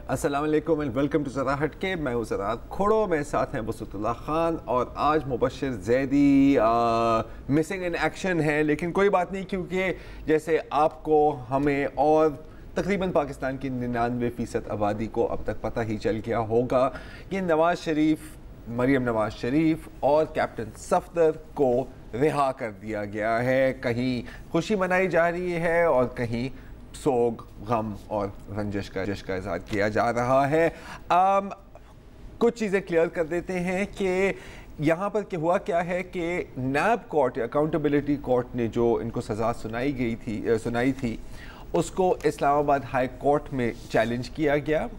अस्सलाम वालेकुम and welcome to ज़रा हटके। मैं हूँ ज़रा खोड़ो, मेरे साथ हैं वसुतुल्लाह खान और आज Mubashshir Zaidi missing in action है, लेकिन कोई बात नहीं क्योंकि जैसे आपको हमें और तकरीबन पाकिस्तान की 99% आबादी को अब तक पता ही चल गया होगा कि नवाज़ शरीफ, मरियम नवाज़ शरीफ और कैप्टन सफदर को रिहा कर दिया गया है। कहीं खुशी मनाई जा रही है और कहीं सोग, गम और रंजिश का इज़हार किया जा रहा है। कुछ चीज़ें क्लियर कर देते हैं कि यहाँ पर क्या हुआ क्या है कि नैब कोर्ट, अकाउंटेबिलिटी कोर्ट ने जो इनको सज़ा सुनाई थी उसको इस्लामाबाद हाई कोर्ट में चैलेंज किया गया।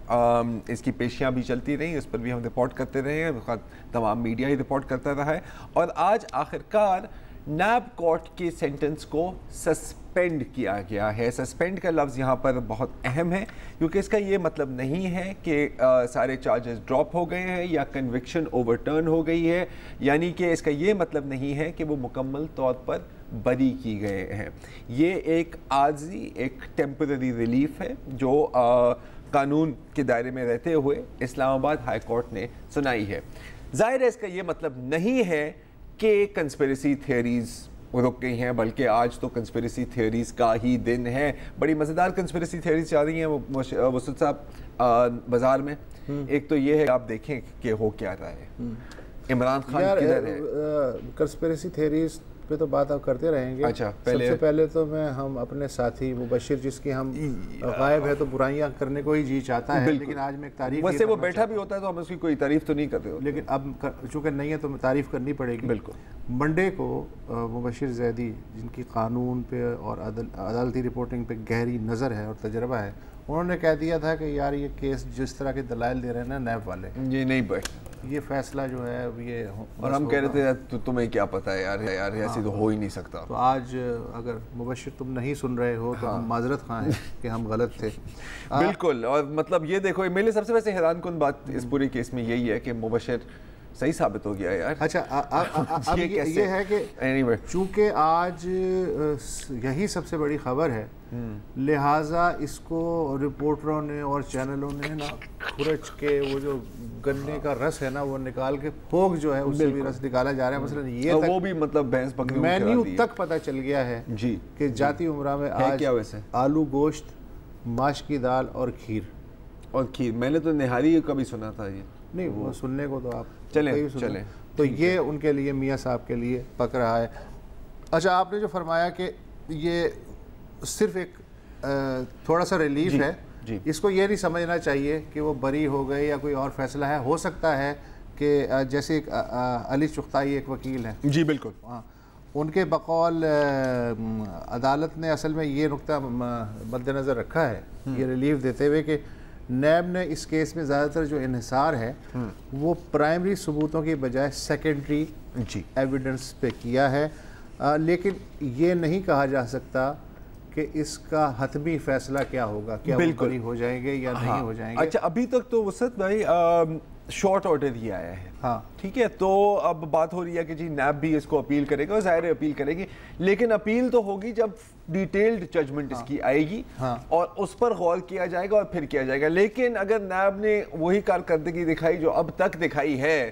इसकी पेशियाँ भी चलती रहीं, इस पर भी हम रिपोर्ट करते रहे हैं, तमाम मीडिया ही रिपोर्ट करता रहा है और आज आखिरकार नैब कोर्ट के सेंटेंस को सस्पेंड किया गया है। सस्पेंड का लफ्ज़ यहाँ पर बहुत अहम है क्योंकि इसका ये मतलब नहीं है कि सारे चार्जेस ड्रॉप हो गए हैं या कन्विक्शन ओवरटर्न हो गई है, यानी कि इसका ये मतलब नहीं है कि वो मुकम्मल तौर पर बरी की गए हैं। ये एक आर्जी, एक टेम्पररी रिलीफ है जो कानून के दायरे में रहते हुए इस्लामाबाद हाई कोर्ट ने सुनाई है। ज़ाहिर है इसका ये मतलब नहीं है कि कंस्पिरेसी थियरीज़ रुक गई हैं, बल्कि आज तो कंस्पिरेसी थियरीज़ का ही दिन है। बड़ी मज़ेदार कंस्पिरेसी थियरीज़ चल रही हैं वसुद साहब बाज़ार में। एक तो ये है, आप देखें कि हो क्या रहा है, इमरान खान किधर है। कंस्पिरेसी थियरीज़ पे तो बात आप करते रहेंगे। अच्छा, सबसे पहले तो हम अपने साथी मुबश्शिर, जिसकी हम गायब है तो बुराइयां करने को ही जी चाहता है, लेकिन आज मैं एक तारीफ, वैसे वो बैठा भी होता है तो हम उसकी कोई तारीफ तो नहीं करते, लेकिन अब चूँकि नहीं है तो तारीफ करनी पड़ेगी। बिल्कुल। मंडे को मुबश्शिर ज़ैदी, जिनकी कानून पे और अदालती रिपोर्टिंग पे गहरी नज़र है और तजर्बा है, उन्होंने कह दिया था कि यार ये केस जिस तरह के दलाइल दे रहे हैं ना नैब वाले, ये नहीं बैठ, ये फैसला जो है ये, और हम कह रहे थे तो तुम्हें क्या पता है यार ऐसे तो हो ही नहीं सकता। तो आज अगर मुबश्शिर तुम नहीं सुन रहे हो तो हम माजरत खां हैं कि हम गलत थे। बिल्कुल। और मतलब ये देखो, मेरे लिए सबसे वैसे हैरान कुन बात इस पूरे केस में यही है कि मुबश्शिर सही साबित हो गया यार। अच्छा, अब ये है कि चूँकि आज यही सबसे बड़ी खबर है, लिहाजा इसको रिपोर्टरों ने और चैनलों ने ना खुरच के वो जो गन्ने का रस है ना वो निकाल के, फोक जो है उससे भी रस निकाला जा रहा है। मसलन ये तक, वो भी मतलब भैंस बकरी मेन्यू तक पता चल गया है जी कि जाती उम्रा में आज क्या वैसे आलू गोश्त, माश की दाल और खीर। मैंने तो निहारी कभी सुना था, ये नहीं वो सुनने को तो आप चलें तो ये उनके लिए, मियाँ साहब के लिए पक रहा है। अच्छा, आपने जो फरमाया कि ये सिर्फ एक थोड़ा सा रिलीफ है, इसको ये नहीं समझना चाहिए कि वो बरी हो गए या कोई और फैसला है। हो सकता है कि जैसे एक अली चुगताई एक वकील हैं, जी बिल्कुल, हाँ, उनके बकौल अदालत ने असल में ये नुक्ता मद्देनज़र रखा है ये रिलीफ देते हुए कि नैब ने इस केस में ज़्यादातर जो इन्हिसार है वो प्राइमरी सबूतों की बजाय सेकेंडरी एविडेंस पे किया है, लेकिन ये नहीं कहा जा सकता कि इसका हतमी फैसला क्या होगा, क्या वो बरी हो जाएंगे या नहीं हो जाएंगे। अच्छा, अभी तक तो वसत भाई शॉर्ट ऑर्डर ही आया है, हाँ ठीक है, तो अब बात हो रही है कि जी नैब भी इसको अपील करेगा और ज़ाहिर है अपील करेगी, लेकिन अपील तो होगी जब डिटेल्ड जजमेंट इसकी आएगी और उस पर गौर किया जाएगा और फिर किया जाएगा। लेकिन अगर नैब ने वही कारकर्दगी दिखाई जो अब तक दिखाई है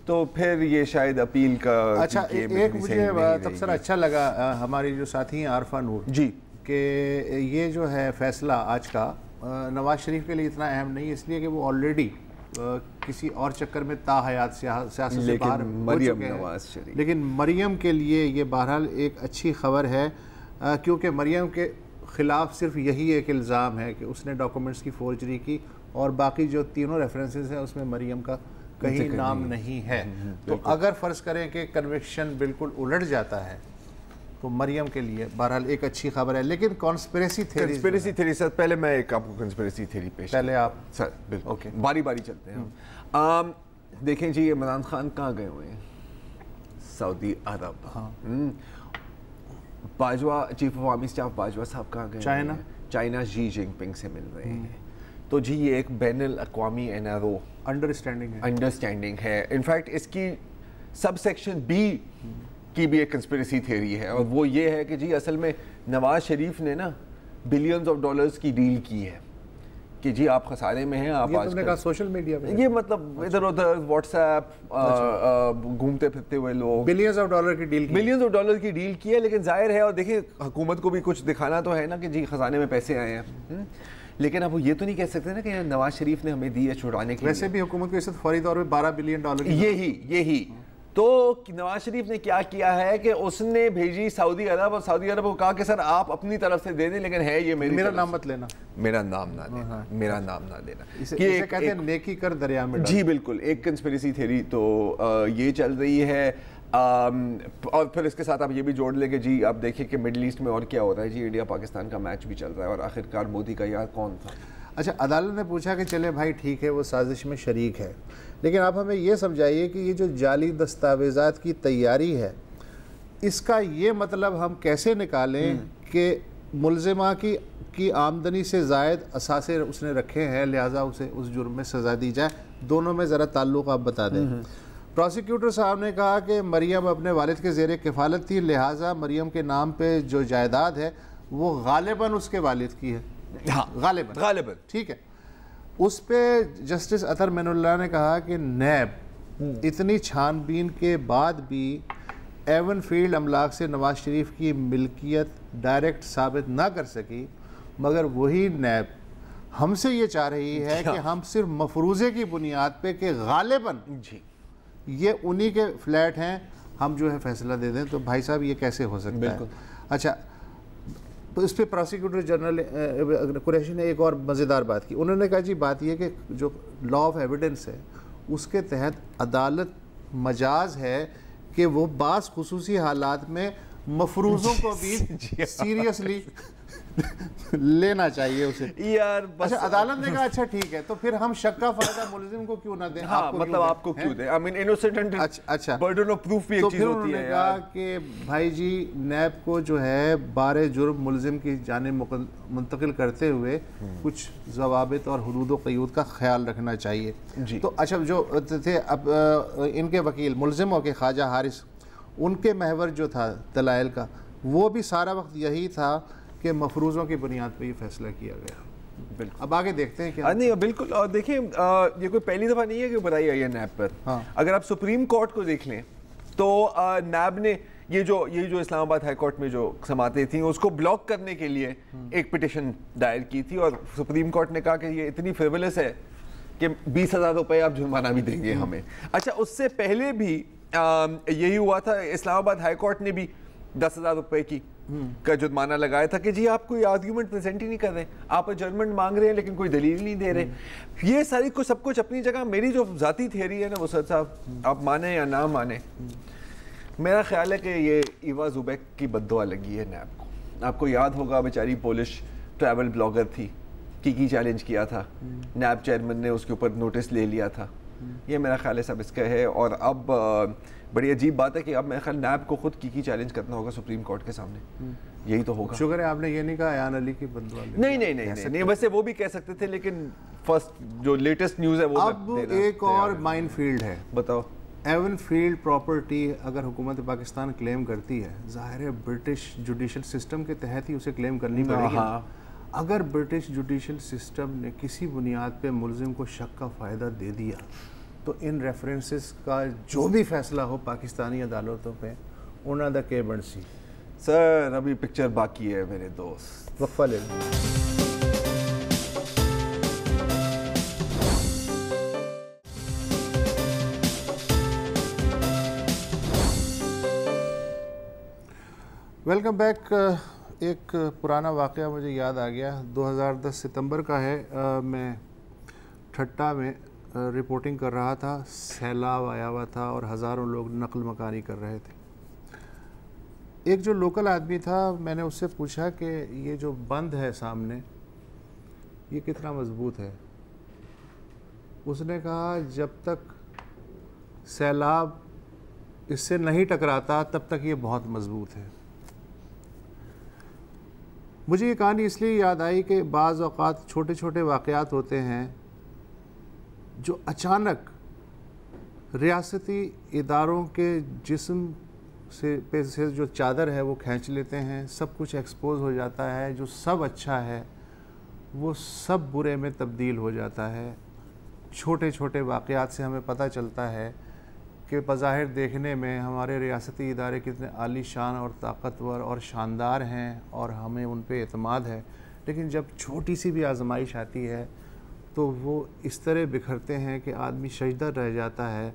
तो फिर ये शायद अपील का। अच्छा, एक मुझे तबसरा अच्छा लगा, हमारी जो साथी हैं आरफा नूर जी, कि ये जो है फैसला आज का नवाज शरीफ के लिए इतना अहम नहीं, इसलिए कि वो ऑलरेडी किसी और चक्कर में ताहयात सियासत से बाहर हो चुके हैं। लेकिन मरियम के लिए ये बहरहाल एक अच्छी खबर है, क्योंकि मरियम के ख़िलाफ़ सिर्फ यही एक इल्ज़ाम है कि उसने डॉक्यूमेंट्स की फोर्जरी की और बाकी जो तीनों रेफरेंसेस हैं उसमें मरियम का कहीं नाम नहीं है। तो अगर फ़र्ज़ करें कि कन्विक्शन बिल्कुल उलट जाता है तो मरियम के लिए बहरहाल एक अच्छी खबर है। लेकिन कॉन्स्पिरेसी थ्योरी सर, पहले मैं एक आपको कंस्पिरेसी थ्योरी पेश, पहले आप सर बिल्कुल, ओके, बारी बारी चलते हैं। देखें जी, इमरान खान कहाँ गए हुए हैं? सऊदी अरब। हाँ। Bajwa, chief of army staff Bajwa साहब कहाँ गए? चाइना शी जिनपिंग से मिल रहे हैं। तो जी ये एक बैनुल अक़वामी NRO अंडरस्टैंडिंग है। इनफैक्ट इसकी सब सेक्शन बी की भी एक कंस्पिरेसी थ्योरी है और वो ये है कि जी असल में नवाज शरीफ ने ना बिलियंस ऑफ डॉलर्स की डील की है कि जी आप खसारे में हैं, आप ये तुमने कहा सोशल मीडिया पे, ये मतलब इधर उधर व्हाट्सएप घूमते फिरते हुए लोग बिलियंस ऑफ डॉलर की डील की है, लेकिन जाहिर है, और देखिए हुकूमत को भी कुछ दिखाना तो है ना कि जी खजाने में पैसे आए हैं, लेकिन अब वो ये तो नहीं कह सकते ना कि नवाज शरीफ ने हमें दी है छुड़ाने के लिए। वैसे भी हुकूमत को इस फौरी तौर पे $12 बिलियन यही तो नवाज शरीफ ने क्या किया है कि उसने भेजी सऊदी अरब, और सऊदी अरब को कहा कि सर आप अपनी तरफ से दे दें, लेकिन है ये मेरा नाम मत लेना, मेरा नाम ना लेना, मेरा नाम ना लेना। इसे कहते हैं नेकी कर दरिया में। जी बिल्कुल, एक कंस्पिरेसी थ्योरी तो ये चल रही है। और फिर इसके साथ आप ये भी जोड़ लेंगे जी, आप देखिए कि मिडिल ईस्ट में और क्या हो रहा है जी, इंडिया पाकिस्तान का मैच भी चल रहा है, और आखिरकार मोदी का यार कौन था। अच्छा, अदालत ने पूछा कि चले भाई ठीक है वो साजिश में शरीक है, लेकिन आप हमें ये समझाइए कि ये जो जाली दस्तावेज़ात की तैयारी है, इसका ये मतलब हम कैसे निकालें कि मुलजिमा की आमदनी से ज़ायद असासे उसने रखे हैं, लिहाजा उसे उस जुर्म में सज़ा दी जाए। दोनों में ज़रा ताल्लुक़ आप बता दें। प्रोसिक्यूटर साहब ने कहा कि मरियम अपने वालिद के ज़ेरे किफ़ालत थी, लिहाजा मरियम के नाम पे जो जायदाद है वो गालिबन उसके वालिद की है। हाँ, गालिबन ठीक है। उस पे जस्टिस अतर मैनुल्लाह ने कहा कि नैब इतनी छानबीन के बाद भी एवन फील्ड अमलाक से नवाज शरीफ की मिल्कियत डायरेक्ट साबित ना कर सकी, मगर वही नैब हमसे ये चाह रही है कि हम सिर्फ मफरूज़े की बुनियाद पे कि गालिबन जी ये उन्हीं के फ्लैट हैं, हम जो है फैसला दे दें। तो भाई साहब ये कैसे हो सकता है? अच्छा, तो इस पर प्रोसिक्यूटर जनरल कुरैशी ने एक और मज़ेदार बात की। उन्होंने कहा जी बात यह कि जो लॉ ऑफ एविडेंस है उसके तहत अदालत मजाज है कि वो बास खुसूसी हालात में मफरूज़ों को भी सीरियसली लेना चाहिए उसे यार। अच्छा, अदालत ने कहा अच्छा ठीक है, तो फिर हम शक का फायदा मुलजिम को क्यों ना दें? हाँ, मतलब आपको क्यों दें? आई मीन इनोसेंट एंड अच्छा बर्डन ऑफ प्रूफ भी एक चीज होती है। कहा कि भाई जी नैब को जो है बारे जुर्म मुलजिम की जानिब मुंतकिल करते हुए कुछ ज़वाबित और हुदूद व क़यूद का ख्याल रखना चाहिए। तो अच्छा, जो थे अब इनके वकील मुलजिमों के ख्वाजा हारिस, उनके महवर जो था दलाइल का, वो भी सारा वक्त यही था कि मफरूज़ों की बुनियाद पे ये फैसला किया गया। बिल्कुल, अब आगे देखते हैं क्या। नहीं बिल्कुल, और देखिए ये कोई पहली दफ़ा नहीं है कि बताई आई है नैब पर। हाँ। अगर आप सुप्रीम कोर्ट को देख लें तो नैब ने ये जो इस्लामाबाद हाई कोर्ट में जो समातें थी उसको ब्लॉक करने के लिए एक पिटिशन दायर की थी, और सुप्रीम कोर्ट ने कहा कि ये इतनी फ्रिवलस है कि 20,000 रुपये आप जुर्माना भी देंगे हमें। अच्छा, उससे पहले भी यही हुआ था, इस्लामाबाद हाई कोर्ट ने भी 10,000 रुपये की का जुर्माना लगाया था कि जी आप कोई आर्ग्यूमेंट प्रेजेंट ही नहीं कर रहे, आप एडजर्नमेंट मांग रहे हैं लेकिन कोई दलील नहीं दे रहे। ये सारी कुछ सब कुछ अपनी जगह। मेरी जो ज़ाती थियरी है ना वसत साहब, आप माने या ना माने, मेरा ख्याल है कि ये ईवा ज़ुबैक की बद्दुआ लगी है नैब को। आपको याद होगा बेचारी पोलिश ट्रैवल ब्लॉगर थी, की चैलेंज किया था, नैब चेयरमैन ने उसके ऊपर नोटिस ले लिया था। ये मेरा ख्याल है सब इसका है। और अब बड़ी अजीब बात है कि अब मेरा ख्याल नैब को खुद की चैलेंज करना होगा सुप्रीम कोर्ट के सामने। यही तो होगा। शुक्र है आपने ये नहीं कहा अयान अली की बददुआ। नहीं, वैसे वो भी कह सकते थे, लेकिन फर्स्ट जो लेटेस्ट न्यूज़ है वो अब एक और माइनफील्ड है। बताओ। एवन फील्ड प्रॉपर्टी अगर हुकूमत पाकिस्तान क्लेम करती है, जाहिर है ब्रिटिश जुडिशल सिस्टम के तहत ही उसे क्लेम करनी पड़ेगी। अगर ब्रिटिश जुडिशल सिस्टम ने किसी बुनियाद पे मुलजिम को शक का फ़ायदा दे दिया तो इन रेफरेंसेस का जो भी फैसला हो पाकिस्तानी अदालतों पे उन्ना द के बनसी। सर अभी पिक्चर बाकी है मेरे दोस्त, वक्फा ले लो। Welcome back. एक पुराना वाक़या मुझे याद आ गया, 2010 सितंबर का है। मैं ठट्टा में रिपोर्टिंग कर रहा था, सैलाब आया हुआ था और हज़ारों लोग नकल मकानी कर रहे थे। एक जो लोकल आदमी था, मैंने उससे पूछा कि ये जो बंद है सामने ये कितना मज़बूत है। उसने कहा जब तक सैलाब इससे नहीं टकराता तब तक ये बहुत मज़बूत है। मुझे ये कहानी इसलिए याद आई कि बाज़ औक़ात छोटे छोटे वाक़यात होते हैं जो अचानक रियासती इदारों के जिस्म से जो चादर है वो खींच लेते हैं, सब कुछ एक्सपोज हो जाता है, जो सब अच्छा है वो सब बुरे में तब्दील हो जाता है। छोटे छोटे वाक़यात से हमें पता चलता है कि बज़ाहिर देखने में हमारे रियासती इदारे कितने आलीशान और ताकतवर और शानदार हैं और हमें उन पे एतमाद है, लेकिन जब छोटी सी भी आजमाइश आती है तो वो इस तरह बिखरते हैं कि आदमी सजदा रह जाता है,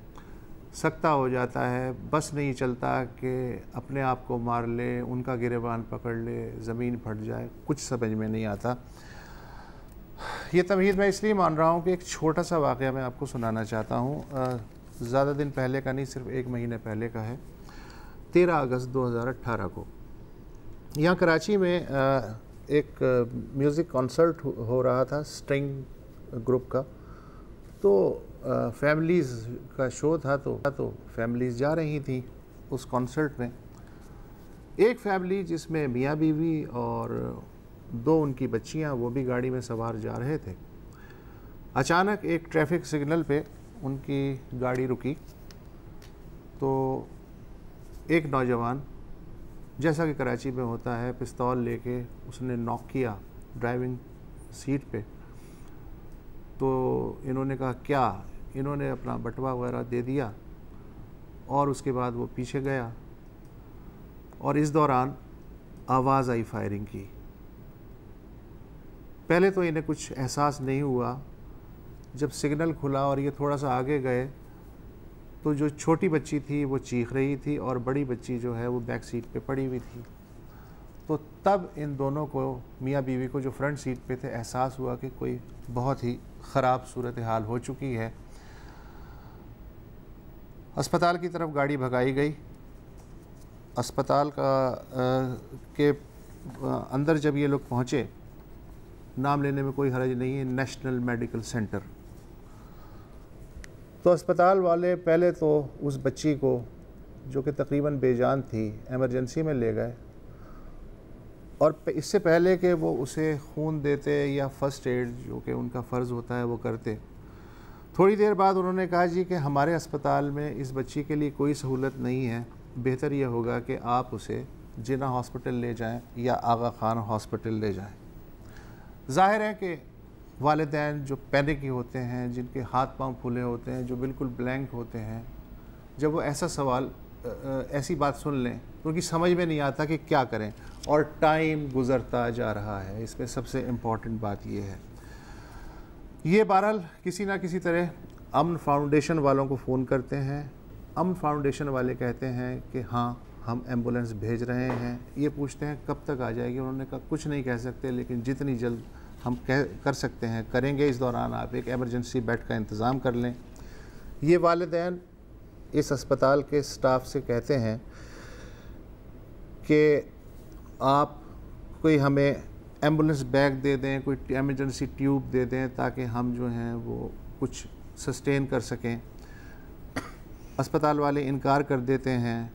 सकता हो जाता है, बस नहीं चलता कि अपने आप को मार ले, उनका गिरेबान पकड़ ले, ज़मीन फट जाए, कुछ समझ में नहीं आता। ये तमहीद मैं इसलिए मान रहा हूँ कि एक छोटा सा वाक़या मैं आपको सुनाना चाहता हूँ। ज़्यादा दिन पहले का नहीं, सिर्फ 1 महीने पहले का है। 13 अगस्त 2018 को यहाँ कराची में एक म्यूज़िक कॉन्सर्ट हो रहा था स्ट्रिंग ग्रुप का। तो फैमिलीज़ का शो था, तो फैमिलीज़ जा रही थी उस कॉन्सर्ट में। एक फैमिली जिसमें मियाँ बीवी और 2 उनकी बच्चियाँ, वो भी गाड़ी में सवार जा रहे थे। अचानक एक ट्रैफिक सिग्नल पे उनकी गाड़ी रुकी तो एक नौजवान, जैसा कि कराची में होता है, पिस्तौल लेके उसने नॉक किया ड्राइविंग सीट पे। तो इन्होंने कहा क्या, इन्होंने अपना बटवा वगैरह दे दिया और उसके बाद वो पीछे गया और इस दौरान आवाज़ आई फायरिंग की। पहले तो इन्हें कुछ एहसास नहीं हुआ। जब सिग्नल खुला और ये थोड़ा सा आगे गए तो जो छोटी बच्ची थी वो चीख रही थी और बड़ी बच्ची जो है वो बैक सीट पे पड़ी हुई थी। तो तब इन दोनों को, मियाँ बीवी को जो फ्रंट सीट पे थे, एहसास हुआ कि कोई बहुत ही ख़राब सूरत हाल हो चुकी है। अस्पताल की तरफ गाड़ी भगाई गई। अस्पताल के अंदर जब ये लोग पहुँचे, नाम लेने में कोई हर्ज नहीं है, नेशनल मेडिकल सेंटर। तो अस्पताल वाले पहले तो उस बच्ची को, जो कि तकरीबन बेजान थी, एमरजेंसी में ले गए और इससे पहले कि वो उसे खून देते या फ़र्स्ट एड जो कि उनका फ़र्ज़ होता है वो करते, थोड़ी देर बाद उन्होंने कहा जी कि हमारे अस्पताल में इस बच्ची के लिए कोई सहूलत नहीं है, बेहतर यह होगा कि आप उसे जिन्ना हॉस्पिटल ले जाएं या आगा खान हॉस्पिटल ले जाएं। ज़ाहिर है कि वालिदैन जो पैनिक होते हैं, जिनके हाथ पांव फूले होते हैं, जो बिल्कुल ब्लैंक होते हैं, जब वो ऐसा सवाल, ऐसी बात सुन लें तो उनकी समझ में नहीं आता कि क्या करें, और टाइम गुज़रता जा रहा है। इसमें सबसे इम्पॉर्टेंट बात ये है, ये बहरहाल किसी ना किसी तरह अमन फाउंडेशन वालों को फ़ोन करते हैं। अमन फाउंडेशन वाले कहते हैं कि हाँ, हम एम्बुलेंस भेज रहे हैं। ये पूछते हैं कब तक आ जाएगी। उन्होंने कहा कुछ नहीं कह सकते, लेकिन जितनी जल्द हम कर सकते हैं करेंगे। इस दौरान आप एक एमरजेंसी बेड का इंतज़ाम कर लें। ये वालिदैन इस अस्पताल के स्टाफ से कहते हैं कि आप कोई हमें एम्बुलेंस बैग दे दें, कोई एमरजेंसी ट्यूब दे दें, ताकि हम जो हैं वो कुछ सस्टेन कर सकें। अस्पताल वाले इनकार कर देते हैं।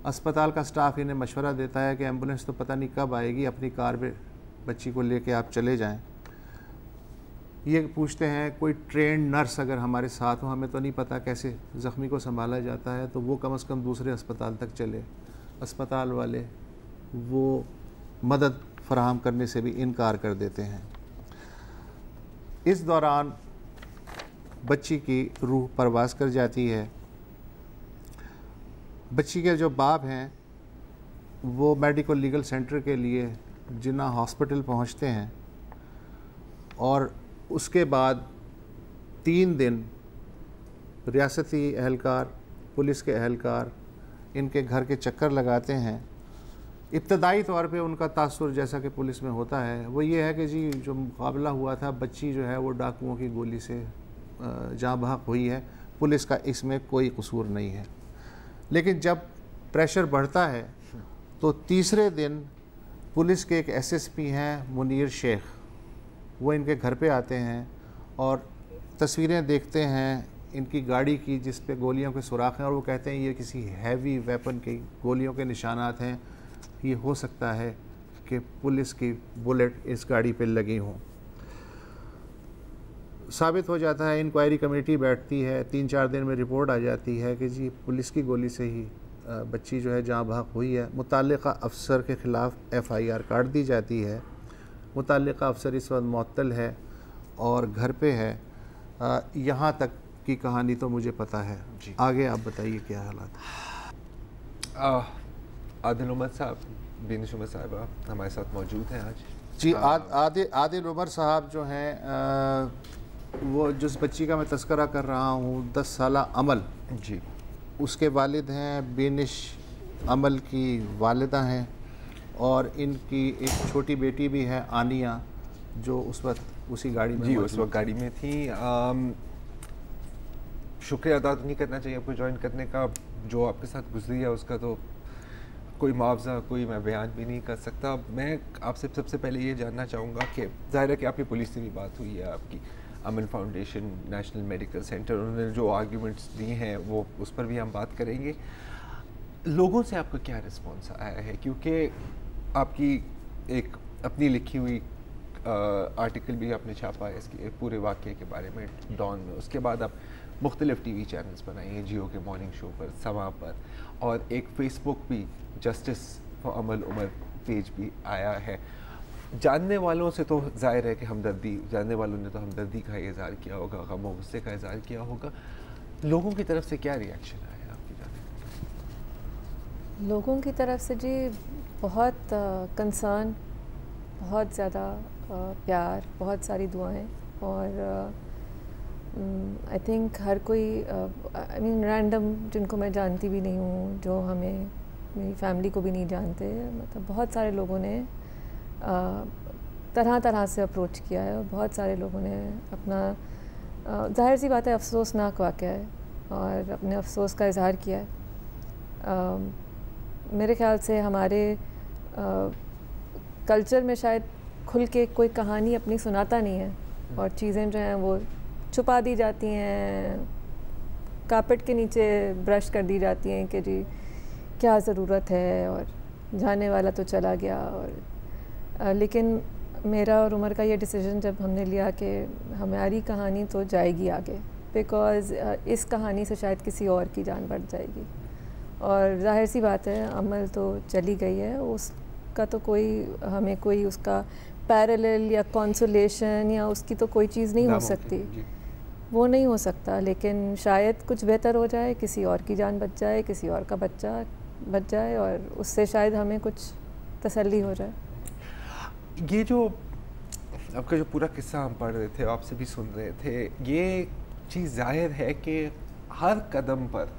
अस्पताल का स्टाफ इन्हें मशवरा देता है कि एम्बुलेंस तो पता नहीं कब आएगी, अपनी कार में बच्ची को लेके आप चले जाएं। ये पूछते हैं कोई ट्रेंड नर्स अगर हमारे साथ हो, हमें तो नहीं पता कैसे ज़ख्मी को संभाला जाता है, तो वो कम से कम दूसरे अस्पताल तक चले। अस्पताल वाले वो मदद फराहम करने से भी इनकार कर देते हैं। इस दौरान बच्ची की रूह परवास कर जाती है। बच्ची के जो बाप हैं वो मेडिकल लीगल सेंटर के लिए जिन्ना हॉस्पिटल पहुंचते हैं और उसके बाद 3 दिन रियासती अहलकार, पुलिस के अहलकार इनके घर के चक्कर लगाते हैं। इब्तदाई तौर पे उनका तासुर, जैसा कि पुलिस में होता है, वो ये है कि जी जो मुकाबला हुआ था, बच्ची जो है वो डाकुओं की गोली से जाँ बहक हुई है, पुलिस का इसमें कोई कसूर नहीं है। लेकिन जब प्रेशर बढ़ता है तो तीसरे दिन पुलिस के एक एसएसपी हैं मुनीर शेख, वो इनके घर पे आते हैं और तस्वीरें देखते हैं इनकी गाड़ी की जिस पे गोलियों के सुराख हैं, और वो कहते हैं ये किसी हैवी वेपन की गोलियों के निशानात हैं, ये हो सकता है कि पुलिस की बुलेट इस गाड़ी पे लगी हों। साबित हो जाता है, इंक्वायरी कमेटी बैठती है, 3-4 दिन में रिपोर्ट आ जाती है कि जी पुलिस की गोली से ही बच्ची जो है जाँ बहक हुई है। मुताल्लिक़ा अफसर के ख़िलाफ़ FIR काट दी जाती है मुतल्लिक़ा अफसर इस वक्त मुअत्तल है और घर पे है। यहाँ तक की कहानी तो मुझे पता है, आगे आप बताइए क्या हालात। आदिल उमर साहब, बेनिश उमर साहब हमारे साथ मौजूद हैं आज जी। आदिल उमर साहब जो हैं वो जिस बच्ची का मैं तस्करा कर रहा हूँ 10 साला अमल जी, उसके वालिद हैं, बेनिश अमल की वालिदा हैं और इनकी एक छोटी बेटी भी है आनिया, जो उस वक्त उसी गाड़ी में जी उस वक्त गाड़ी में थी। शुक्रिया अदा नहीं करना चाहिए आपको ज्वाइन करने का, जो आपके साथ गुजरी है उसका तो कोई मुआवजा कोई मैं बयान भी नहीं कर सकता। मैं आपसे सबसे पहले ये जानना चाहूँगा कि ज़ाहिर है कि आपकी पुलिस से भी बात हुई है, आपकी अमन फाउंडेशन, नेशनल मेडिकल सेंटर, उन्होंने जो आर्ग्यूमेंट्स दिए हैं वो उस पर भी हम बात करेंगे। लोगों से आपका क्या रिस्पॉन्स आया है, क्योंकि आपकी एक अपनी लिखी हुई आर्टिकल भी आपने छापा है इसके पूरे वाक़े के बारे में डॉन में, उसके बाद आप मुख्तलिफ टीवी चैनल्स बनाए हैं, जियो के मॉर्निंग शो पर, समा पर, और एक फ़ेसबुक भी justice for Amal Umar page भी आया है। जानने वालों से तो ज़ाहिर है कि हमदर्दी, जानने वालों ने तो हमदर्दी का इज़हार किया होगा, गम और गुस्से का इज़हार किया होगा। लोगों की तरफ से क्या रिएक्शन आया आपकी जाने? लोगों की तरफ से जी बहुत कंसर्न, बहुत ज़्यादा प्यार, बहुत सारी दुआएं, और आई थिंक हर कोई आई मीन रैंडम जिनको मैं जानती भी नहीं हूँ, जो हमें मेरी फैमिली को भी नहीं जानते, मतलब बहुत सारे लोगों ने तरह तरह से अप्रोच किया है, और बहुत सारे लोगों ने अपना जाहिर सी बात है अफसोसनाक वाक़या है और अपने अफसोस का इज़हार किया है। मेरे ख़्याल से हमारे कल्चर में शायद खुल के कोई कहानी अपनी सुनाता नहीं है, और चीज़ें जो हैं वो छुपा दी जाती हैं, कारपेट के नीचे ब्रश कर दी जाती हैं कि जी क्या ज़रूरत है, और जाने वाला तो चला गया। और लेकिन मेरा और उमर का ये डिसीजन जब हमने लिया कि हमारी कहानी तो जाएगी आगे, बिकॉज़ इस कहानी से शायद किसी और की जान बढ़ जाएगी, और जाहिर सी बात है अमल तो चली गई है, उसका तो कोई हमें कोई उसका पैरेलल या कंसोलेशन या उसकी तो कोई चीज़ नहीं हो सकती, वो नहीं हो सकता। लेकिन शायद कुछ बेहतर हो जाए, किसी और की जान बच जाए, किसी और का बच्चा बच जाए, और उससे शायद हमें कुछ तसल्ली हो जाए। ये जो आपका जो पूरा किस्सा हम पढ़ रहे थे, आपसे भी सुन रहे थे, ये चीज़ जाहिर है कि हर कदम पर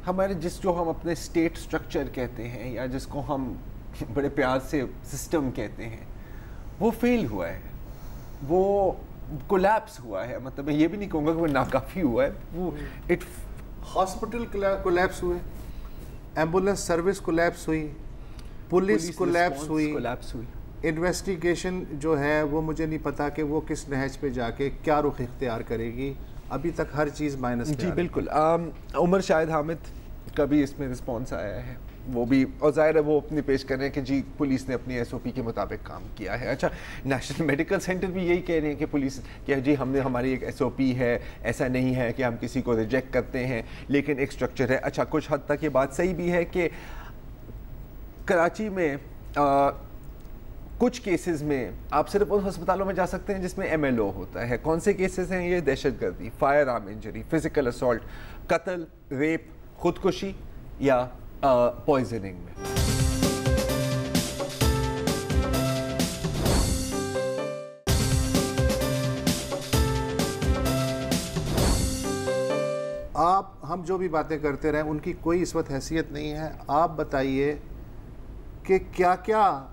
हमारे जो हम अपने स्टेट स्ट्रक्चर कहते हैं, या जिसको हम बड़े प्यार से सिस्टम कहते हैं, वो फेल हुआ है, वो कोलैप्स हुआ है। मतलब मैं ये भी नहीं कहूँगा कि वो नाकाफ़ी हुआ है, वो हॉस्पिटल कोलैप्स हुए, एम्बुलेंस सर्विस कोलैप्स हुई, पुलिस कोलैप्स हुई, इन्वेस्टिगेशन जो है वो मुझे नहीं पता कि वो किस नहज पे जाके क्या रुख इख्तियार करेगी, अभी तक हर चीज़ माइनस। जी बिल्कुल। उमर शाहिद हामिद का भी इसमें रिस्पॉन्स आया है, वो भी, और ज़ाहिर है वो अपनी पेश कर रहे हैं कि जी पुलिस ने अपनी SOP के मुताबिक काम किया है। अच्छा, नेशनल मेडिकल सेंटर भी यही कह रहे हैं कि पुलिस कि जी हमने हमारी एक SOP है, ऐसा नहीं है कि हम किसी को रिजेक्ट करते हैं, लेकिन एक स्ट्रक्चर है। अच्छा, कुछ हद तक ये बात सही भी है कि कराची में कुछ केसेस में आप सिर्फ उन अस्पतालों में जा सकते हैं जिसमें MLO होता है। कौन से केसेस हैं ये? दहशतगर्दी, fire arm injury, physical assault, कत्ल, रेप, खुदकुशी या पॉइजनिंग में। आप हम जो भी बातें करते रहें उनकी कोई इस वक्त हैसियत नहीं है। आप बताइए कि क्या क्या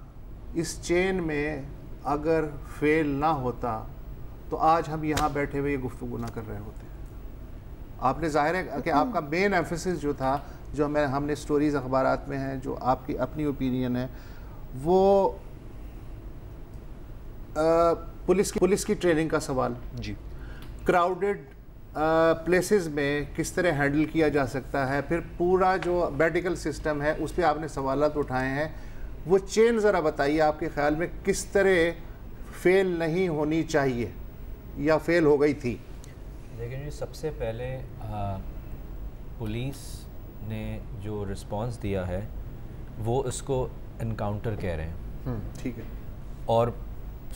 इस चेन में अगर फेल ना होता तो आज हम यहाँ बैठे हुए ये गुफ्तगू ना कर रहे होते। आपने जाहिर है कि आपका मेन एम्फेसिस जो था, जो हमने स्टोरीज अखबारात में हैं, जो आपकी अपनी ओपिनियन है, वो पुलिस की ट्रेनिंग का सवाल जी, क्राउडेड प्लेसेस में किस तरह हैंडल किया जा सकता है, फिर पूरा जो मेडिकल सिस्टम है उस पर आपने सवालात उठाए हैं। वो चेन ज़रा बताइए आपके ख्याल में किस तरह फेल नहीं होनी चाहिए या फेल हो गई थी? लेकिन जी सबसे पहले पुलिस ने जो रिस्पांस दिया है वो इसको एनकाउंटर कह रहे हैं। ठीक है। और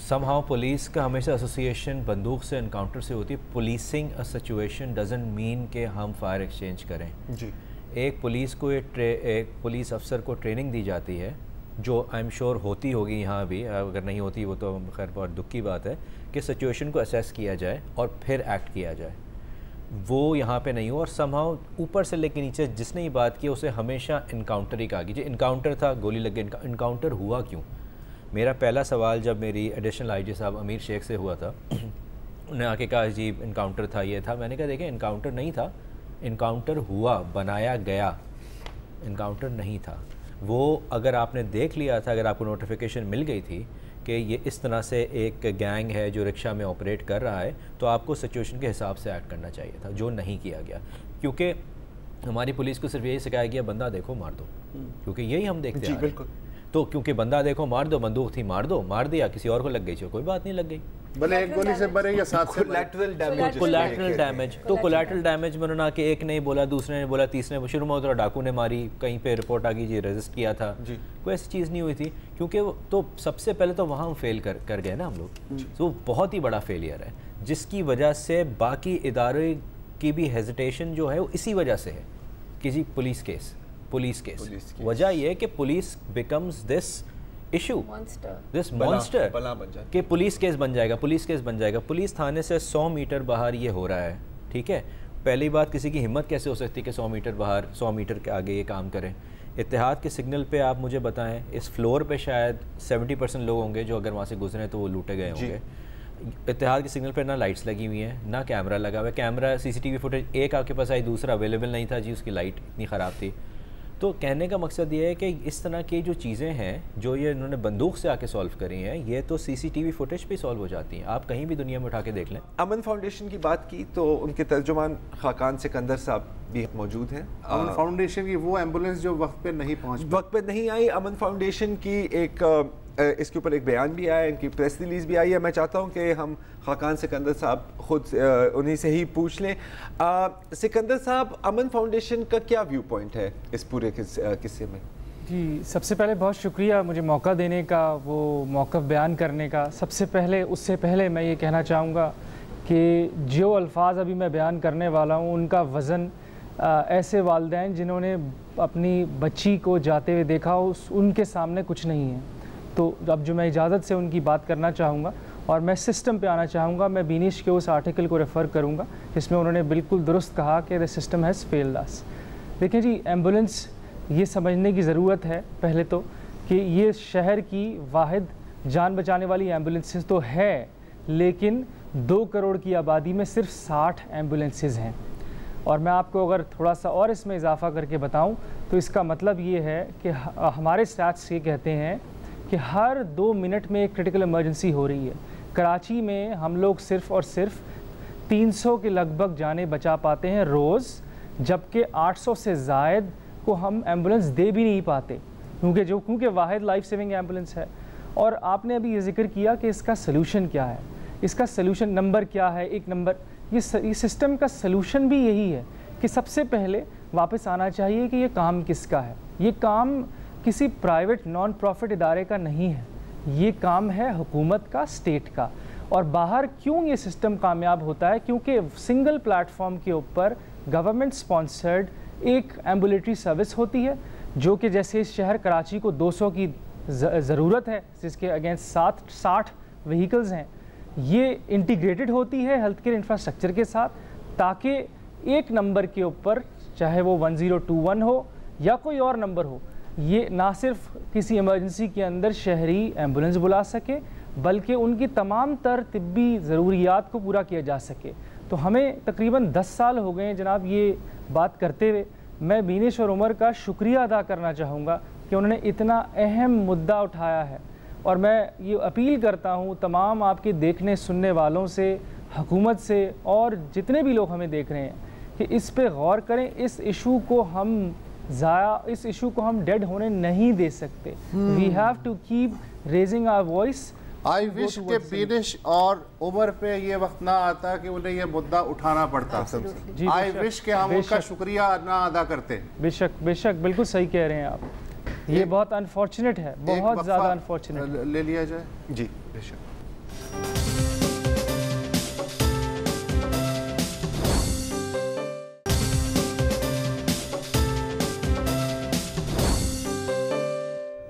समहाउ पुलिस का हमेशा एसोसिएशन बंदूक से इनकाउंटर से होती है। Policing a situation doesn't mean कि हम फायर एक्सचेंज करें जी। एक पुलिस को एक पुलिस अफसर को ट्रेनिंग दी जाती है, जो आई एम श्योर होती होगी यहाँ भी, अगर नहीं होती वो तो खैर बहुत दुख की बात है, कि सिचुएशन को असेस किया जाए और फिर एक्ट किया जाए। वो यहाँ पे नहीं हो, और समहाउ ऊपर से लेके नीचे जिसने ही बात की उसे हमेशा इनकाउंटर ही कहा कि जी इनकाउंटर था, गोली लग गई। इनकाउंटर हुआ क्यों? मेरा पहला सवाल जब मेरी एडिशनल आईजी साहब अमीर शेख से हुआ था, उन्हें आके कहा जी इनकाउंटर था, ये था। मैंने कहा देखें इनकाउंटर नहीं था, इनकाउंटर हुआ, बनाया गया, इनकाउंटर नहीं था। वो अगर आपने देख लिया था, अगर आपको नोटिफिकेशन मिल गई थी कि ये इस तरह से एक गैंग है जो रिक्शा में ऑपरेट कर रहा है, तो आपको सिचुएशन के हिसाब से एक्ट करना चाहिए था, जो नहीं किया गया। क्योंकि हमारी पुलिस को सिर्फ यही सिखाया गया बंदा देखो मार दो, क्योंकि यही हम देखते हैं। बिल्कुल। तो क्योंकि बंदा देखो मार दो, बंदूक थी मार दो, मार दिया, किसी और को लग गई, कोई बात नहीं लग गई, भले एक गोली से मरे या साथ से कोलैटरल डैमेज। कोलैटरल डैमेज, तो कोलैटरल डैमेज में उन्होंने कि एक ने बोला, दूसरे ने बोला, तीसरे ने, शुरू में उधर डाकू ने मारी, कहीं पे रिपोर्ट आ गई जी रेजिस्ट किया था जी। कोई ऐसी चीज़ नहीं हुई थी, क्योंकि तो सबसे पहले तो वहाँ हम फेल कर गए ना हम लोग। तो बहुत ही बड़ा फेलियर है, जिसकी वजह से बाकी इदारे की भी हेजिटेशन जो है वो इसी वजह से है कि जी पुलिस केस। वजह यह है कि police becomes this issue, this monster कि पुलिस केस बन जाएगा, पुलिस थाने से 100 मीटर बाहर ये हो रहा है। ठीक है, पहली बात किसी की हिम्मत कैसे हो सकती है कि 100 मीटर बाहर, 100 मीटर के आगे ये काम करें। इत्तेहाद के सिग्नल पे आप मुझे बताएं, इस फ्लोर पे शायद 70% लोग होंगे जो अगर वहाँ से गुजरे तो वो लूटे गए होंगे। इत्तेहाद के सिग्नल पे ना लाइट्स लगी हुई हैं, ना कैमरा लगा हुआ है। कैमरा CCTV फुटेज एक आपके पास आई, दूसरा अवेलेबल नहीं था जी, उसकी लाइट इतनी ख़राब थी। तो कहने का मकसद ये है कि इस तरह की जो चीज़ें हैं जो ये इन्होंने बंदूक से आके सॉल्व करी हैं, ये तो CCTV फुटेज पे सॉल्व हो जाती हैं। आप कहीं भी दुनिया में उठा के देख लें। अमन फाउंडेशन की बात की तो उनके तर्जुमान खाकान सिकंदर साहब भी मौजूद हैं। अमन फाउंडेशन की वो एम्बुलेंस जो वक्त पे नहीं आई। अमन फाउंडेशन की एक इसके ऊपर एक बयान भी आया, इनकी प्रेस रिलीज़ भी आई है। मैं चाहता हूं कि हम खाकान सिकंदर साहब खुद उन्हीं से ही पूछ लें। सिकंदर साहब, अमन फाउंडेशन का क्या व्यू पॉइंट है इस पूरे किस्से में? जी, सबसे पहले बहुत शुक्रिया मुझे मौका देने का, वो मौक़िफ़ बयान करने का। उससे पहले मैं ये कहना चाहूँगा कि जो अल्फाज अभी मैं बयान करने वाला हूँ उनका वज़न ऐसे वालिदैन जिन्होंने अपनी बच्ची को जाते हुए देखा उनके सामने कुछ नहीं है। तो अब जो मैं इजाज़त से उनकी बात करना चाहूँगा और मैं सिस्टम पे आना चाहूँगा, मैं बीनिश के उस आर्टिकल को रेफ़र करूँगा जिसमें उन्होंने बिल्कुल दुरुस्त कहा कि द सिस्टम हैज़ फेल्ड अस। देखिए जी, एम्बुलेंस ये समझने की ज़रूरत है पहले तो कि ये शहर की वाहिद जान बचाने वाली एम्बुलेंसेस तो है, लेकिन 2 करोड़ की आबादी में सिर्फ 60 एम्बुलेंसेस हैं। और मैं आपको अगर थोड़ा सा और इसमें इजाफा करके बताऊं तो इसका मतलब ये है कि हमारे स्टैट्स ये कहते हैं कि हर 2 मिनट में एक क्रिटिकल इमरजेंसी हो रही है। कराची में हम लोग सिर्फ और सिर्फ 300 के लगभग जाने बचा पाते हैं रोज़, जबकि 800 से ज़ायद को हम एम्बुलेंस दे भी नहीं पाते, क्योंकि वाहिद लाइफ सेविंग एम्बुलेंस है। और आपने अभी ये जिक्र किया कि इसका सलूशन क्या है, इसका सलूशन नंबर क्या है। एक नंबर, ये सिस्टम का सलूशन भी यही है कि सबसे पहले वापस आना चाहिए कि ये काम किसका है। ये काम किसी प्राइवेट नॉन प्रॉफिट इदारे का नहीं है, ये काम है हुकूमत का, स्टेट का। और बाहर क्यों ये सिस्टम कामयाब होता है? क्योंकि सिंगल प्लेटफॉर्म के ऊपर गवर्नमेंट स्पॉन्सर्ड एक एम्बुलेटरी सर्विस होती है, जो कि जैसे इस शहर कराची को 200 की ज़रूरत है, जिसके अगेंस्ट 60 व्हीकल्स हैं। ये इंटीग्रेटेड होती है हेल्थ केयर इंफ्रास्ट्रक्चर के साथ, ताकि एक नंबर के ऊपर, चाहे वो 1021 हो या कोई और नंबर हो, ये ना सिर्फ किसी इमरजेंसी के अंदर शहरी एम्बुलेंस बुला सके, बल्कि उनकी तमाम तर तिब्बी ज़रूरियात को पूरा किया जा सके। तो हमें तकरीबन 10 साल हो गए जनाब ये बात करते हुए। मैं बीनिश और उमर का शुक्रिया अदा करना चाहूँगा कि उन्होंने इतना अहम मुद्दा उठाया है। और मैं ये अपील करता हूँ तमाम आपके देखने सुनने वालों से, हुकूमत से और जितने भी लोग हमें देख रहे हैं कि इस पे गौर करें। इस इशू को हम डेड होने नहीं दे सकते। We have to keep raising our voice. I wish के बीनिश और उमर पे ये वक्त ना आता कि उन्हें ये मुद्दा उठाना पड़ता। आई विश के हम उनका शुक्रिया ना अदा करते। बेशक बेशक, बिल्कुल सही कह रहे हैं आप। ये बहुत अनफॉर्चुनेट है, बहुत ज़्यादा अनफॉर्चुनेट। ले लिया जाए जी। बेशक।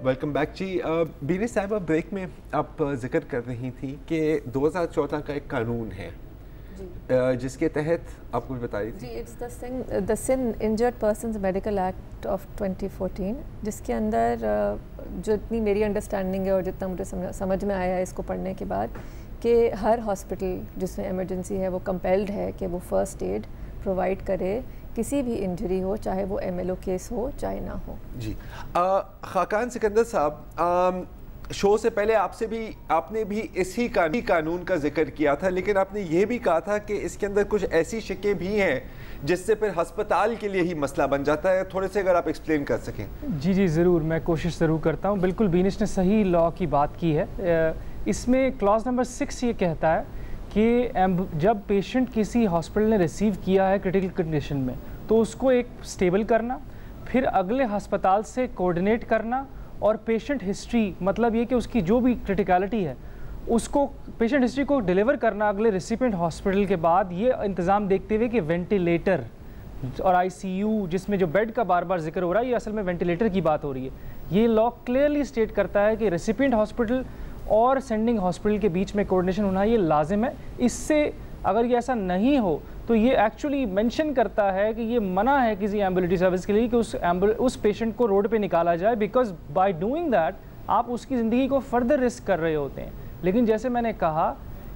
वेलकम बैक जी। बीनी साहिबा, ब्रेक में आप जिक्र कर रही थी कि 2014 का एक कानून है जिसके तहत आप कुछ बता रही थी। जी, it's the sin injured persons medical act of 2014, जिसके अंदर जो इतनी मेरी अंडरस्टैंडिंग है और जितना मुझे समझ में आया है इसको पढ़ने के बाद, कि हर हॉस्पिटल जिसमें इमरजेंसी है वो कंपेल्ड है कि वो फर्स्ट एड प्रोवाइड करे, किसी भी इंजरी हो, चाहे वो MLO केस हो चाहे ना हो। जी। खाकान सिकंदर साहब, शो से पहले आपने भी इसी कानून का जिक्र किया था, लेकिन आपने ये भी कहा था कि इसके अंदर कुछ ऐसी शिकें भी हैं जिससे फिर अस्पताल के लिए ही मसला बन जाता है। थोड़े से अगर आप एक्सप्लेन कर सकें। जी जी ज़रूर, मैं कोशिश ज़रूर करता हूँ। बिल्कुल बीनिश ने सही लॉ की बात की है। इसमें क्लॉज नंबर 6 ये कहता है कि जब पेशेंट किसी हॉस्पिटल ने रिसीव किया है क्रिटिकल कंडीशन में, तो उसको एक स्टेबल करना, फिर अगले अस्पताल से कोऑर्डिनेट करना, और पेशेंट हिस्ट्री, मतलब ये कि उसकी जो भी क्रिटिकलिटी है उसको पेशेंट हिस्ट्री को डिलीवर करना अगले रेसिपिएंट हॉस्पिटल के बाद, ये इंतज़ाम देखते हुए कि वेंटिलेटर और ICU जिसमें जो बेड का बार बार जिक्र हो रहा है, ये असल में वेंटिलेटर की बात हो रही है। ये लॉ क्लियरली स्टेट करता है कि रेसिपिएंट हॉस्पिटल और सेंडिंग हॉस्पिटल के बीच में कोऑर्डिनेशन होना ये लाजिम है। इससे अगर ये ऐसा नहीं हो तो ये एक्चुअली मेंशन करता है कि ये मना है किसी एम्बुलेटरी सर्विस के लिए कि उस पेशेंट को रोड पे निकाला जाए, बिकॉज बाय डूइंग दैट आप उसकी ज़िंदगी को फर्दर रिस्क कर रहे होते हैं। लेकिन जैसे मैंने कहा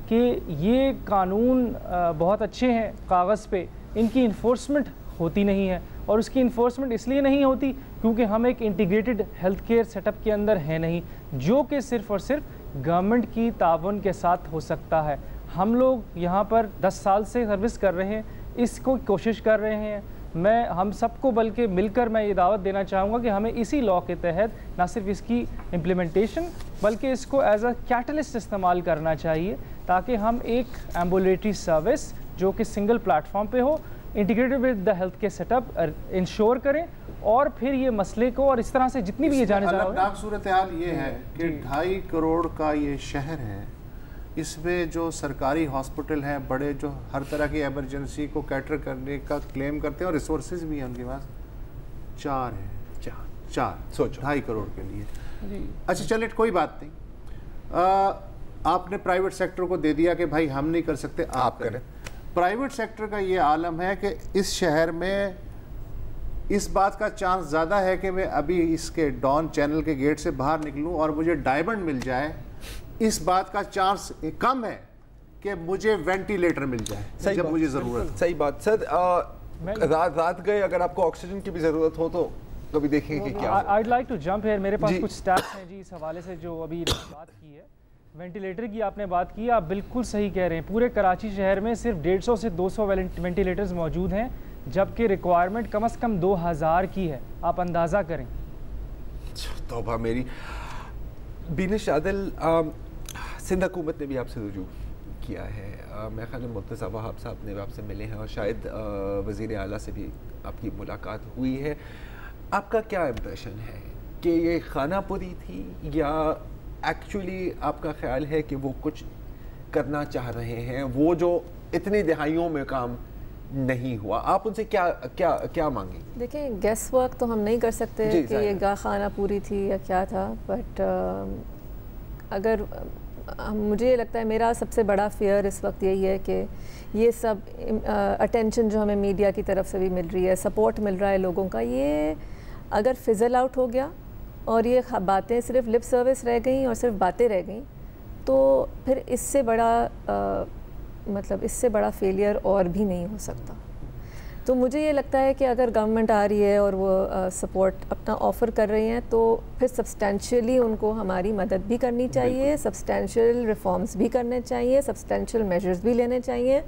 कि ये कानून बहुत अच्छे हैं कागज़ पे, इनकी इन्फोर्समेंट होती नहीं है, और उसकी इन्फोर्समेंट इसलिए नहीं होती क्योंकि हम एक इंटीग्रेटेड हेल्थ केयर सेटअप के अंदर हैं नहीं, जो कि सिर्फ़ और सिर्फ गवर्नमेंट की ताउन के साथ हो सकता है। हम लोग यहाँ पर 10 साल से सर्विस कर रहे हैं, इसको कोशिश कर रहे हैं। हम सबको बल्कि मिलकर मैं ये दावत देना चाहूँगा कि हमें इसी लॉ के तहत ना सिर्फ इसकी इम्प्लीमेंटेशन बल्कि इसको एज अ कैटलिस्ट इस्तेमाल करना चाहिए, ताकि हम एक एम्बुलेटरी सर्विस जो कि सिंगल प्लेटफॉर्म पे हो, integrated with the health care setup ensure करें, और फिर ये मसले को और इस तरह से जितनी भी ये जाने अलगनाक सूरत हाल ये है कि 2.5 करोड़ का ये शहर है, इसमें जो सरकारी हॉस्पिटल हैं बड़े, जो हर तरह की एमरजेंसी को कैटर करने का क्लेम करते हैं और रिसोर्सेज भी हैं उनके पास, 4 हैं। चार सोचो 2.5 करोड़ के लिए। अच्छा चलिए कोई बात नहीं, आपने प्राइवेट सेक्टर को दे दिया कि भाई हम नहीं कर सकते, आप करें। प्राइवेट सेक्टर का ये आलम है कि इस शहर में इस बात का चांस ज़्यादा है कि मैं अभी इसके डॉन चैनल के गेट से बाहर निकलूं और मुझे डायमंड मिल जाए, इस बात का चांस कम है कि मुझे वेंटिलेटर मिल जाए जब मुझे ज़रूरत। सही बात सर। रात गए अगर आपको ऑक्सीजन की भी ज़रूरत हो तो कभी देखेंगे क्या। I'd like to jump here, मेरे पास कुछ स्टैट्स हैं जी इस हवाले से जो अभी बात की है। वेंटिलेटर की आपने बात की, आप बिल्कुल सही कह रहे हैं। पूरे कराची शहर में सिर्फ 150 से 200 वेंटिलेटर्स मौजूद हैं, जबकि रिक्वायरमेंट कम से कम 2000 की है। आप अंदाज़ा करें। तौबा मेरी। बीनिश आदिल, सिंध हुकूमत ने भी आपसे रुजू किया है, मैं ख्याल मुर्तज़ा वहाब साहब ने भी आपसे मिले हैं और शायद वज़ीर आला से भी आपकी मुलाकात हुई है। आपका क्या इम्प्रेशन है कि ये खानापुरी थी या एक्चुअली आपका ख्याल है कि वो कुछ करना चाह रहे हैं, वो जो इतनी दहाइयों में काम नहीं हुआ? आप उनसे क्या क्या क्या मांगे? देखिए, गेस वर्क तो हम नहीं कर सकते कि ये खानापुरी थी या क्या था, बट अगर मुझे लगता है, मेरा सबसे बड़ा फेयर इस वक्त यही है कि ये सब अटेंशन जो हमें मीडिया की तरफ से भी मिल रही है, सपोर्ट मिल रहा है लोगों का, ये अगर फिज़ल आउट हो गया और ये बातें सिर्फ लिप सर्विस रह गई और सिर्फ बातें रह गई, तो फिर इससे बड़ा फेलियर और भी नहीं हो सकता। तो मुझे ये लगता है कि अगर गवर्नमेंट आ रही है और वो सपोर्ट अपना ऑफ़र कर रही हैं, तो फिर सब्सटेंशियली उनको हमारी मदद भी करनी चाहिए, सब्सटेंशियल रिफॉर्म्स भी करने चाहिए, सब्सटेंशियल मेजर्स भी लेने चाहिए।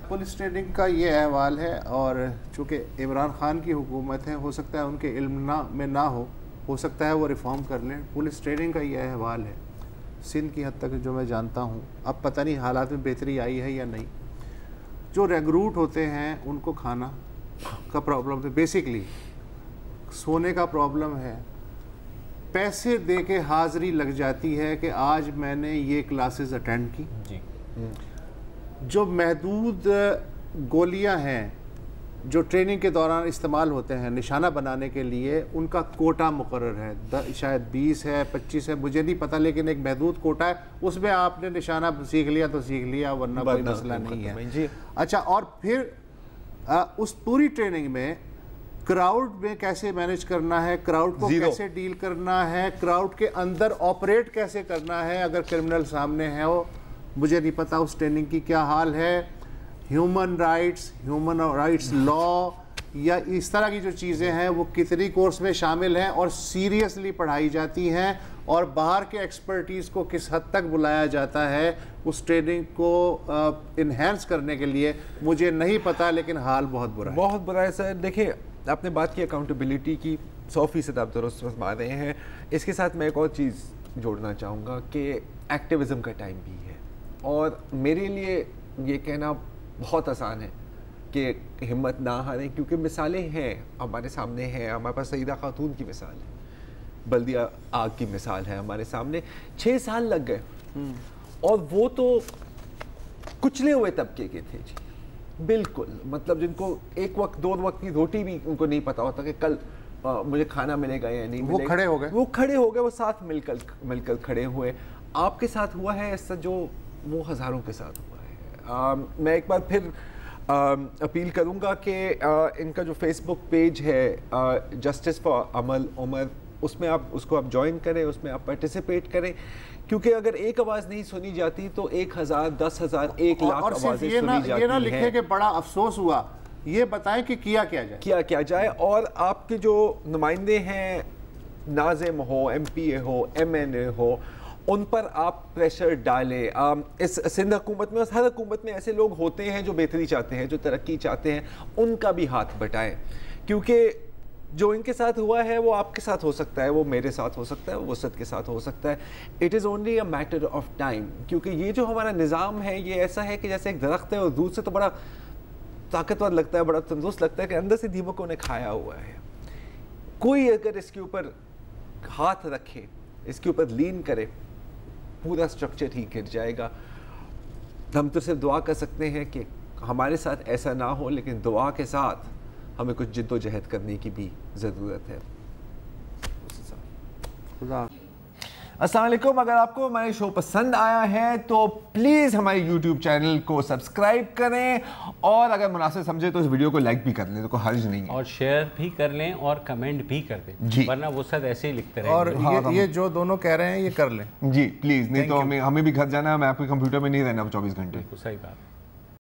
पुलिस ट्रेनिंग का ये अहवाल है, और चूँकि इमरान खान की हुकूमत है, हो सकता है उनके इल्म में ना हो सकता है वो रिफॉर्म कर लें। पुलिस ट्रेनिंग का ये अहवाल है सिंध की हद तक जो मैं जानता हूँ। अब पता नहीं हालात में बेहतरी आई है या नहीं। जो रिक्रूट होते हैं उनको खाना का प्रॉब्लम है, बेसिकली सोने का प्रॉब्लम है, पैसे दे के हाज़िरी लग जाती है कि आज मैंने ये क्लासेस अटेंड की जी। जो महदूद गोलियां हैं जो ट्रेनिंग के दौरान इस्तेमाल होते हैं निशाना बनाने के लिए, उनका कोटा मुकर्रर है, शायद 20 है 25 है, मुझे नहीं पता, लेकिन एक महदूद कोटा है, उसमें आपने निशाना सीख लिया तो सीख लिया, वरना कोई मसला नहीं है। अच्छा, और फिर उस पूरी ट्रेनिंग में क्राउड में कैसे मैनेज करना है, क्राउड को कैसे डील करना है, क्राउड के अंदर ऑपरेट कैसे करना है अगर क्रिमिनल सामने है, वो मुझे नहीं पता उस ट्रेनिंग की क्या हाल है। ह्यूमन राइट्स लॉ या इस तरह की जो चीज़ें हैं वो कितनी कोर्स में शामिल हैं और सीरियसली पढ़ाई जाती हैं, और बाहर के एक्सपर्टीज़ को किस हद तक बुलाया जाता है उस ट्रेनिंग को इन्हेंस करने के लिए, मुझे नहीं पता, लेकिन हाल बहुत बुरा है। बहुत बुरा है सर। देखिए, आपने बात की अकाउंटेबिलिटी की, 100% आप दुरुस्त फरमा रहे हैं। इसके साथ मैं एक और चीज़ जोड़ना चाहूँगा कि एक्टिविज़म का टाइम भी है, और मेरे लिए ये कहना बहुत आसान है कि हिम्मत ना हारें, क्योंकि मिसालें हैं हमारे सामने हैं। हमारे पास सईदा खातून की मिसाल है, बल्दिया आग की मिसाल है हमारे सामने। 6 साल लग गए, और वो तो कुचले हुए तबके के थे जी, बिल्कुल, मतलब जिनको एक वक्त 2 वक्त की रोटी भी उनको नहीं पता होता कि कल मुझे खाना मिलेगा या नहीं मिलेगा। वो खड़े हो गए, वो साथ मिलकर खड़े हुए। आपके साथ हुआ है ऐसा जो वो हज़ारों के साथ हुआ है। मैं एक बार फिर अपील करूंगा कि इनका जो फेसबुक पेज है जस्टिस फॉर अमल उमर, उसमें आप उसको ज्वाइन करें, उसमें आप पार्टिसिपेट करें, क्योंकि अगर एक आवाज़ नहीं सुनी जाती तो 1000, 10,000, 1 लाख आवाज़ें सुनी जाती हैं। ये ना लिखे कि बड़ा अफसोस हुआ, ये बताएं कि किया क्या जाए। और आपके जो नुमाइंदे हैं, नाज़िम हो, MPA हो, MNA हो, उन पर आप प्रेशर डालें। इस सिंध हुकूमत में और हर हुकूमत में ऐसे लोग होते हैं जो बेहतरी चाहते हैं, जो तरक्की चाहते हैं, उनका भी हाथ बटाएं, क्योंकि जो इनके साथ हुआ है वो आपके साथ हो सकता है, वो मेरे साथ हो सकता है, वो वसत के साथ हो सकता है। It is only a matter of time, क्योंकि ये जो हमारा निज़ाम है ये ऐसा है कि जैसे एक दरख्त है और दूर से तो बड़ा ताकतवर लगता है, बड़ा तंदुरुस्त लगता है, कि अंदर से दीमकों ने खाया हुआ है। कोई अगर इसके ऊपर हाथ रखे, इसके ऊपर लीन करे, पूरा स्ट्रक्चर ही गिर जाएगा। हम तो सिर्फ दुआ कर सकते हैं कि हमारे साथ ऐसा ना हो, लेकिन दुआ के साथ हमें कुछ जिद्दोजहद करने की भी ज़रूरत है। अस्सलाम वालेकुम। अगर आपको हमारे शो पसंद आया है तो प्लीज़ हमारे YouTube चैनल को सब्सक्राइब करें, और अगर मुनासिब समझे तो इस वीडियो को लाइक भी कर लें, तो कोई हर्ज नहीं है, और शेयर भी कर लें और कमेंट भी कर दें, वरना वो सब ऐसे ही लिखते रहेंगे। और ये जो दोनों कह रहे हैं ये कर लें जी प्लीज़, नहीं तो हमें भी घर जाना है, मैं आपके कंप्यूटर में नहीं रहना 24 घंटे। सही बात।